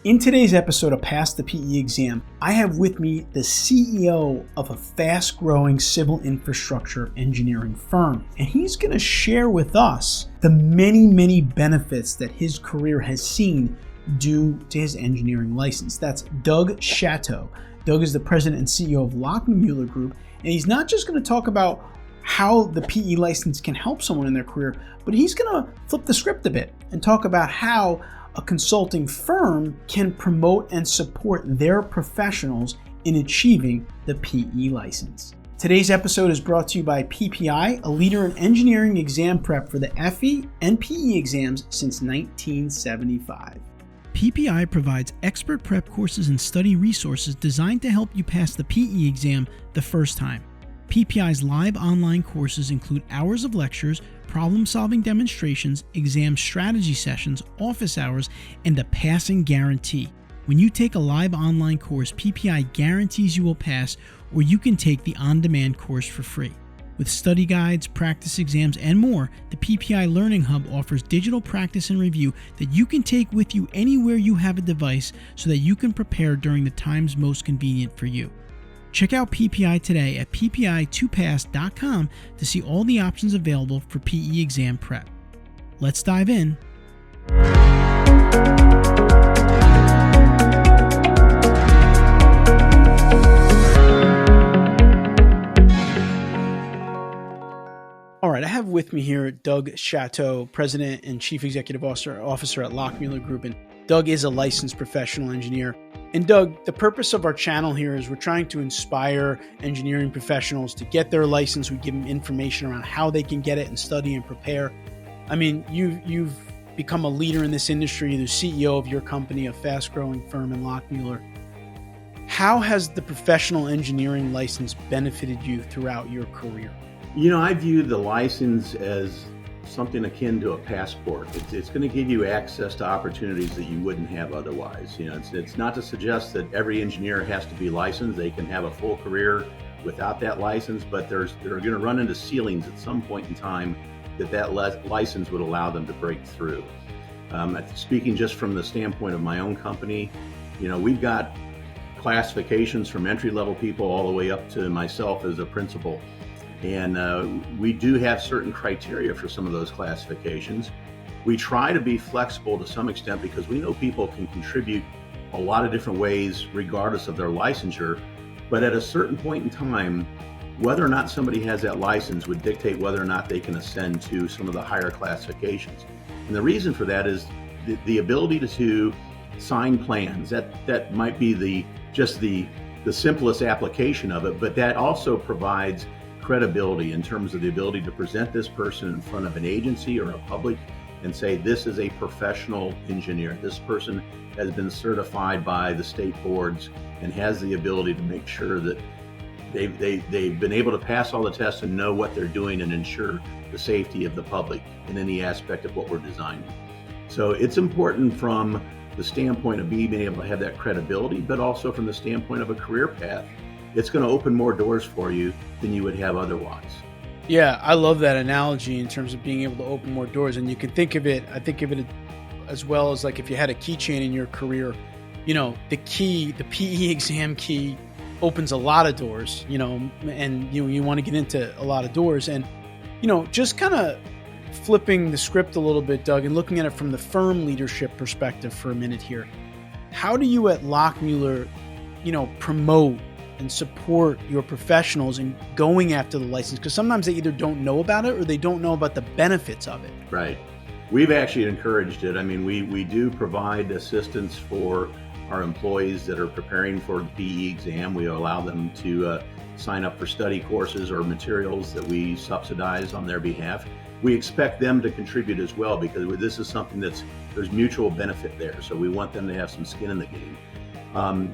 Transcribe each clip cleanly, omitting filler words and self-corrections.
In today's episode of Pass the PE Exam, I have with me the CEO of a fast-growing civil infrastructure engineering firm, and he's going to share with us the many benefits that his career has seen due to his engineering license. That's Doug Chateau. Doug is the president and CEO of Lockmuller Group, and he's not just going to talk about how the PE license can help someone in their career, but he's going to flip the script a bit and talk about how a consulting firm can promote and support their professionals in achieving the PE license. Today's episode is brought to you by PPI, a leader in engineering exam prep for the FE and PE exams since 1975. PPI provides expert prep courses and study resources designed to help you pass the PE exam the first time. PPI's live online courses include hours of lectures, problem-solving demonstrations, exam strategy sessions, office hours, and a passing guarantee. When you take a live online course, PPI guarantees you will pass, or you can take the on-demand course for free. With study guides, practice exams, and more, the PPI Learning Hub offers digital practice and review that you can take with you anywhere you have a device so that you can prepare during the times most convenient for you. Check out PPI today at ppi2pass.com to see all the options available for PE exam prep. Let's dive in. All right, I have with me here Doug Chateau, President and Chief Executive Officer at Lockmuller Group. And Doug is a licensed professional engineer. And Doug, the purpose of our channel here is we're trying to inspire engineering professionals to get their license. We give them information around how they can get it and study and prepare. I mean, you've become a leader in this industry. You're the CEO of your company, a fast-growing firm in Lockmuller. How has the professional engineering license benefited you throughout your career? You know, I view the license as something akin to a passport. It's going to give you access to opportunities that you wouldn't have otherwise. You know, it's not to suggest that every engineer has to be licensed. They can have a full career without that license, but they're going to run into ceilings at some point in time that license would allow them to break through. Speaking just from the standpoint of my own company, you know, we've got classifications from entry-level people all the way up to myself as a principal. And we do have certain criteria for some of those classifications. We try to be flexible to some extent because we know people can contribute a lot of different ways regardless of their licensure. But at a certain point in time, whether or not somebody has that license would dictate whether or not they can ascend to some of the higher classifications. And the reason for that is the ability to sign plans. That might be the simplest application of it, but that also provides credibility in terms of the ability to present this person in front of an agency or a public and say, this is a professional engineer. This person has been certified by the state boards and has the ability to make sure that they've been able to pass all the tests and know what they're doing and ensure the safety of the public in any aspect of what we're designing. So it's important from the standpoint of being able to have that credibility, but also from the standpoint of a career path. It's going to open more doors for you than you would have otherwise. Yeah, I love that analogy in terms of being able to open more doors. And you can think of it, I think of it as well as like if you had a keychain in your career, you know, the PE exam key opens a lot of doors, you know, and you want to get into a lot of doors. And, you know, just kind of flipping the script a little bit, Doug, and looking at it from the firm leadership perspective for a minute here. How do you at Lockmuller, you know, promote and support your professionals in going after the license? Because sometimes they either don't know about it or they don't know about the benefits of it. Right. We've actually encouraged it. I mean, we do provide assistance for our employees that are preparing for the PE exam. We allow them to sign up for study courses or materials that we subsidize on their behalf. We expect them to contribute as well because this is something there's mutual benefit there. So we want them to have some skin in the game.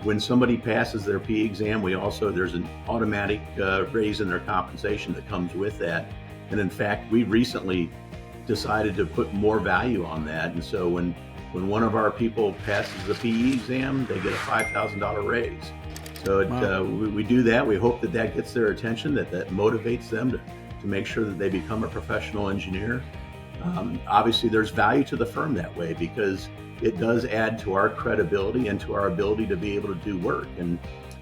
When somebody passes their PE exam, there's an automatic raise in their compensation that comes with that. And in fact, we recently decided to put more value on that. And so when one of our people passes the PE exam, they get a $5,000 raise. So Wow. we do that. We hope that gets their attention, that motivates them to make sure that they become a professional engineer. Obviously, there's value to the firm that way because it does add to our credibility and to our ability to be able to do work. And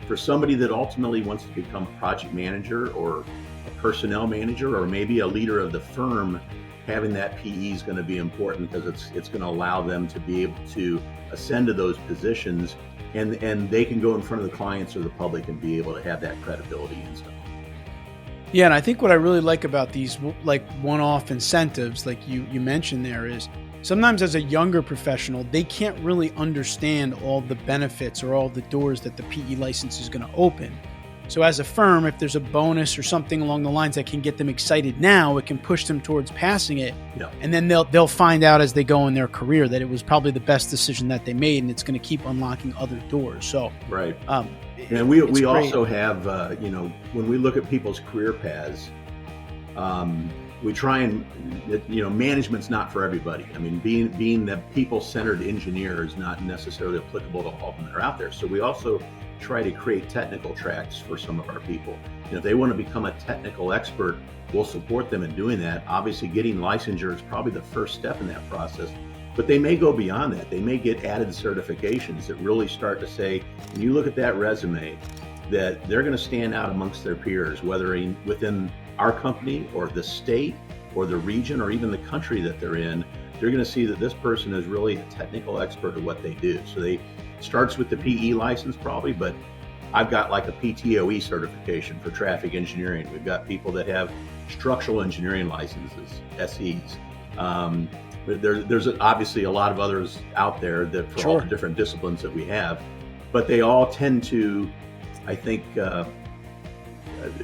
for somebody that ultimately wants to become a project manager or a personnel manager or maybe a leader of the firm, having that PE is going to be important because it's going to allow them to be able to ascend to those positions, and they can go in front of the clients or the public and be able to have that credibility and stuff. Yeah, and I think what I really like about these like one-off incentives, like you mentioned there, is sometimes as a younger professional, they can't really understand all the benefits or all the doors that the PE license is going to open. So as a firm, if there's a bonus or something along the lines that can get them excited now, it can push them towards passing it. Yeah. And then they'll find out as they go in their career that it was probably the best decision that they made, and it's going to keep unlocking other doors. So right. And we also have, when we look at people's career paths, we try and, management's not for everybody. I mean, being the people-centered engineer is not necessarily applicable to all of them that are out there. So we also try to create technical tracks for some of our people. And if they want to become a technical expert, we'll support them in doing that. Obviously, getting licensure is probably the first step in that process, but they may go beyond that. They may get added certifications that really start to say, when you look at that resume, that they're going to stand out amongst their peers, whether within our company or the state or the region or even the country that they're in. They're going to see that this person is really a technical expert at what they do. So they starts with the PE license probably, but I've got like a PTOE certification for traffic engineering. We've got people that have structural engineering licenses, SEs. There's obviously a lot of others out there that for all the different disciplines that we have, but they all tend to, I think,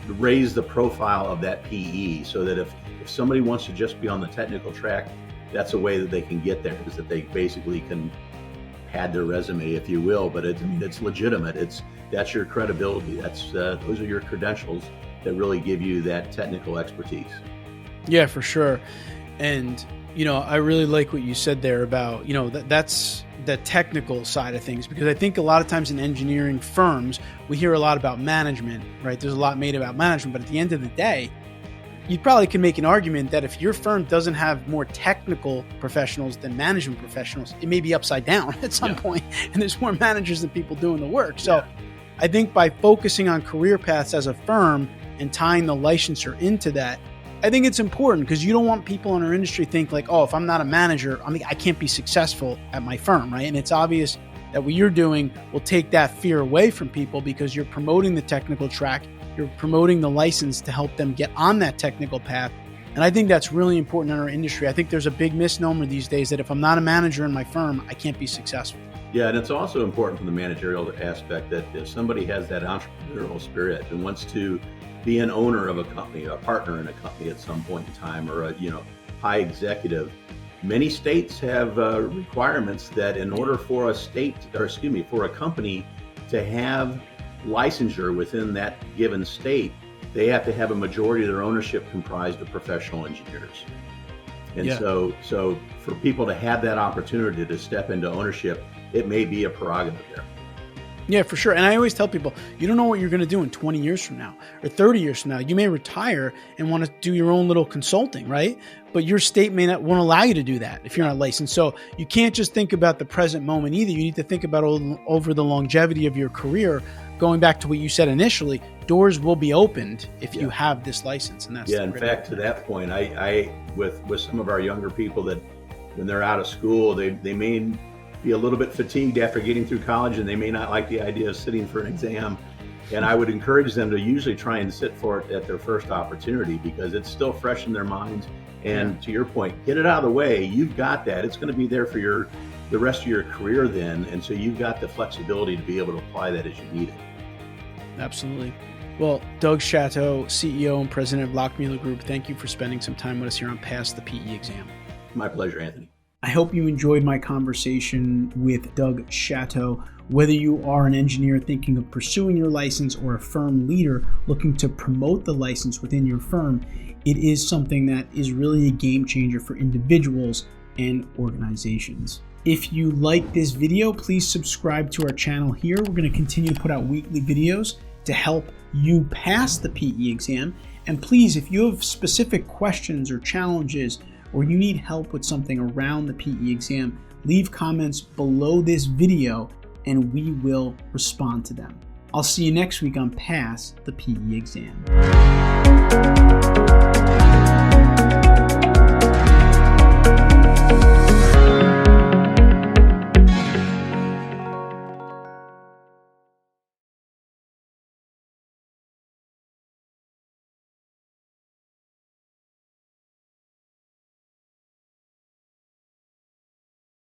raise the profile of that PE so that if somebody wants to just be on the technical track, that's a way that they can get there, is that they basically can pad their resume, if you will, but it's legitimate. That's your credibility. Those are your credentials that really give you that technical expertise. Yeah, for sure. And I really like what you said there about that's the technical side of things, because I think a lot of times in engineering firms we hear a lot about management, right? There's a lot made about management, but at the end of the day, you probably can make an argument that if your firm doesn't have more technical professionals than management professionals, it may be upside down at some point, and there's more managers than people doing the work. So I think by focusing on career paths as a firm and tying the licensure into that, I think it's important, because you don't want people in our industry think like, oh, if I'm not a manager, I can't be successful at my firm, right? And it's obvious that what you're doing will take that fear away from people, because you're promoting the technical track. You're promoting the license to help them get on that technical path. And I think that's really important in our industry. I think there's a big misnomer these days that if I'm not a manager in my firm, I can't be successful. Yeah, and it's also important from the managerial aspect that if somebody has that entrepreneurial spirit and wants to be an owner of a company, a partner in a company at some point in time, or a high executive, many states have requirements that in order for a company to have licensure within that given state, they have to have a majority of their ownership comprised of professional engineers. And so for people to have that opportunity to step into ownership, it may be a prerogative there. Yeah, for sure. And I always tell people, you don't know what you're going to do in 20 years from now or 30 years from now. You may retire and want to do your own little consulting, right? But your state may not won't allow you to do that if you're not licensed. So you can't just think about the present moment either. You need to think about over the longevity of your career. Going back to what you said initially, doors will be opened if you have this license. And that's in fact, to that point, I with some of our younger people that when they're out of school, they may be a little bit fatigued after getting through college, and they may not like the idea of sitting for an exam. And I would encourage them to usually try and sit for it at their first opportunity, because it's still fresh in their minds. And to your point, get it out of the way. You've got that. It's going to be there for the rest of your career then. And so you've got the flexibility to be able to apply that as you need it. Absolutely. Well, Doug Chateau, CEO and President of Lockmuller Group, thank you for spending some time with us here on Pass the PE Exam. My pleasure, Anthony. I hope you enjoyed my conversation with Doug Chateau. Whether you are an engineer thinking of pursuing your license or a firm leader looking to promote the license within your firm, it is something that is really a game changer for individuals and organizations. If you like this video, please subscribe to our channel here. We're going to continue to put out weekly videos to help you pass the PE exam. And please, if you have specific questions or challenges, or you need help with something around the PE exam, leave comments below this video and we will respond to them. I'll see you next week on Pass the PE Exam.